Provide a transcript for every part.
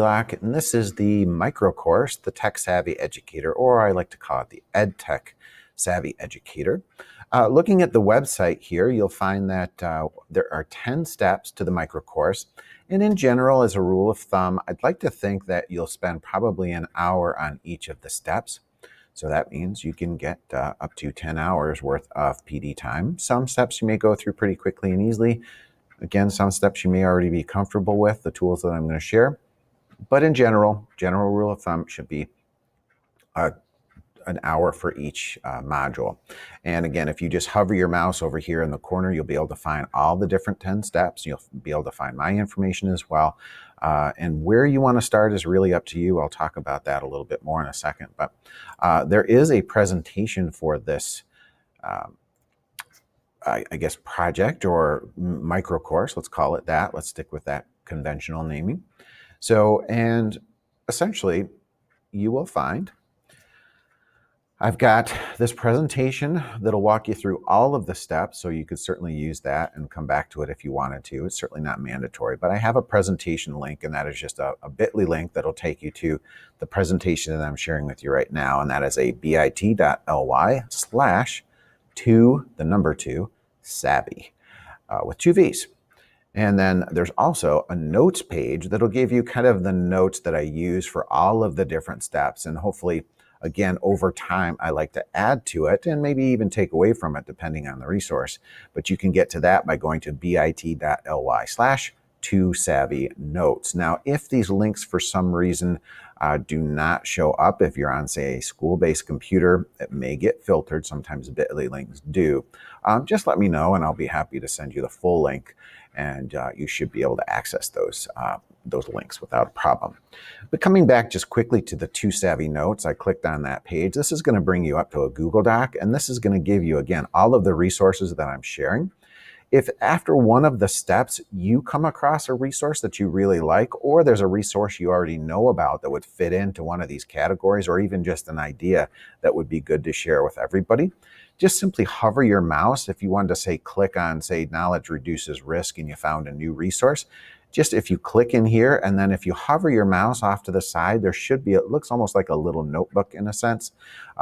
Wheelock, and this is the micro course, the Tech Savvy Educator, or I like to call it the Edtech Savvy Educator. Looking at the website here, you'll find that there are 10 steps to the micro course. And in general, as a rule of thumb, I'd like to think that you'll spend probably an hour on each of the steps. So that means you can get up to 10 hours worth of PD time. Some steps you may go through pretty quickly and easily. Again, some steps you may already be comfortable with, the tools that I'm going to share. But in general rule of thumb should be an hour for each module. And again, if you just hover your mouse over here in the corner, you'll be able to find all the different 10 steps. You'll be able to find my information as well. And where you want to start is really up to you. I'll talk about that a little bit more in a second. But there is a presentation for this I guess project or micro course, let's call it that. Let's stick with that conventional naming. So, and essentially you will find I've got this presentation that'll walk you through all of the steps, so you could certainly use that and come back to it if you wanted to. It's certainly not mandatory, but I have a presentation link, and that is just a bit.ly link that'll take you to the presentation that I'm sharing with you right now, and that is a bit.ly/2 savvy with 2 V's. And then there's also a notes page that'll give you kind of the notes that I use for all of the different steps, and hopefully, again, over time, I like to add to it and maybe even take away from it depending on the resource. But you can get to that by going to bit.ly/2 savvy notes. Now, if these links for some reason do not show up, if you're on, say, a school-based computer, it may get filtered. Sometimes bit.ly links do. Just let me know and I'll be happy to send you the full link, and you should be able to access those links without a problem. But coming back just quickly to the 2 savvy notes, I clicked on that page. This is going to bring you up to a Google Doc, and this is going to give you, again, all of the resources that I'm sharing. If after one of the steps you come across a resource that you really like, or there's a resource you already know about that would fit into one of these categories, or even just an idea that would be good to share with everybody, just simply hover your mouse. If you wanted to say click on, say, knowledge reduces risk, and you found a new resource, just if you click in here, and then if you hover your mouse off to the side, there should be, it looks almost like a little notebook in a sense,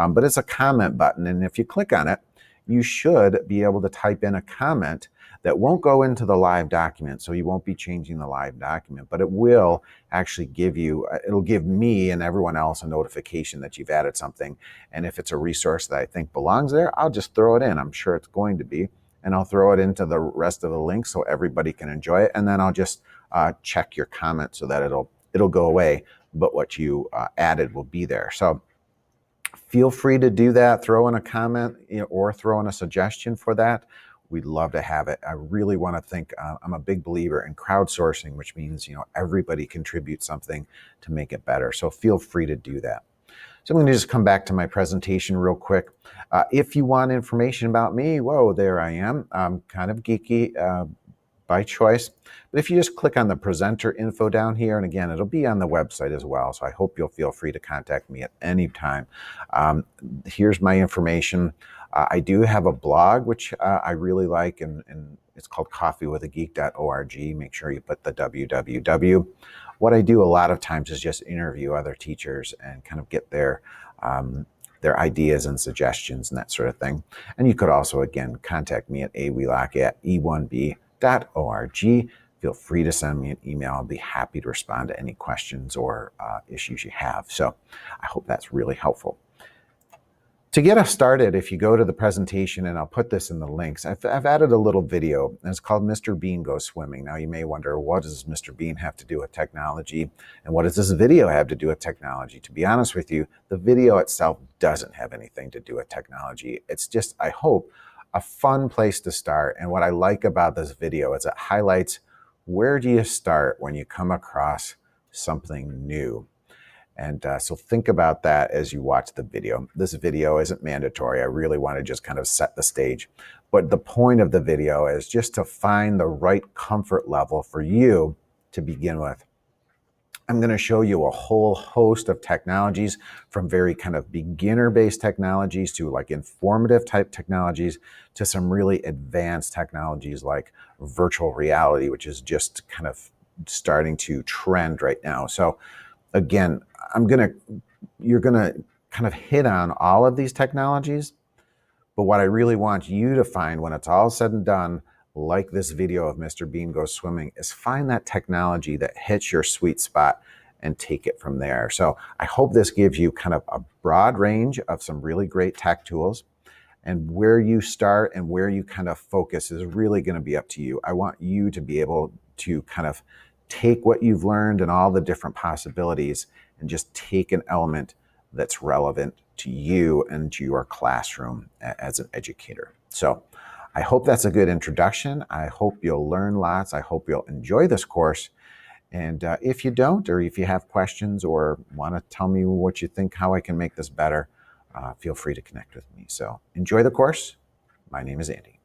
but it's a comment button. And if you click on it, you should be able to type in a comment that won't go into the live document. So you won't be changing the live document, but it will actually give you, it'll give me and everyone else a notification that you've added something. And if it's a resource that I think belongs there, I'll just throw it in. I'm sure it's going to be, and I'll throw it into the rest of the links so everybody can enjoy it. And then I'll just check your comment so that it'll go away, but what you added will be there. So feel free to do that. Throw in a comment, or throw in a suggestion for that. We'd love to have it. I really want to think, I'm a big believer in crowdsourcing, which means, everybody contributes something to make it better. So feel free to do that. So I'm going to just come back to my presentation real quick. If you want information about me, whoa, there I am. I'm kind of geeky by choice. But if you just click on the presenter info down here, and again, it'll be on the website as well. So I hope you'll feel free to contact me at any time. Here's my information. I do have a blog, which I really like, and it's called coffeewithageek.org. Make sure you put the www. What I do a lot of times is just interview other teachers and kind of get their ideas and suggestions and that sort of thing. And you could also, again, contact me at awheelock@e1b.org. Feel free to send me an email. I'll be happy to respond to any questions or issues you have. So I hope that's really helpful. To get us started, if you go to the presentation, and I'll put this in the links, I've added a little video, and it's called Mr. Bean Goes Swimming. Now you may wonder, what does Mr. Bean have to do with technology? And what does this video have to do with technology? To be honest with you, the video itself doesn't have anything to do with technology. It's just, I hope, a fun place to start. And what I like about this video is it highlights, where do you start when you come across something new? And so think about that as you watch the video. This video isn't mandatory. I really want to just kind of set the stage. But the point of the video is just to find the right comfort level for you to begin with. I'm going to show you a whole host of technologies, from very kind of beginner-based technologies to like informative type technologies to some really advanced technologies like virtual reality, which is just kind of starting to trend right now. So again, you're gonna kind of hit on all of these technologies, but what I really want you to find when it's all said and done, like this video of Mr. Bean Goes Swimming, is find that technology that hits your sweet spot and take it from there. So I hope this gives you kind of a broad range of some really great tech tools. And where you start and where you kind of focus is really going to be up to you. I want you to be able to kind of take what you've learned and all the different possibilities and just take an element that's relevant to you and to your classroom as an educator. So I hope that's a good introduction. I hope you'll learn lots. I hope you'll enjoy this course. And if you don't, or if you have questions or want to tell me what you think, how I can make this better, feel free to connect with me. So enjoy the course. My name is Andy.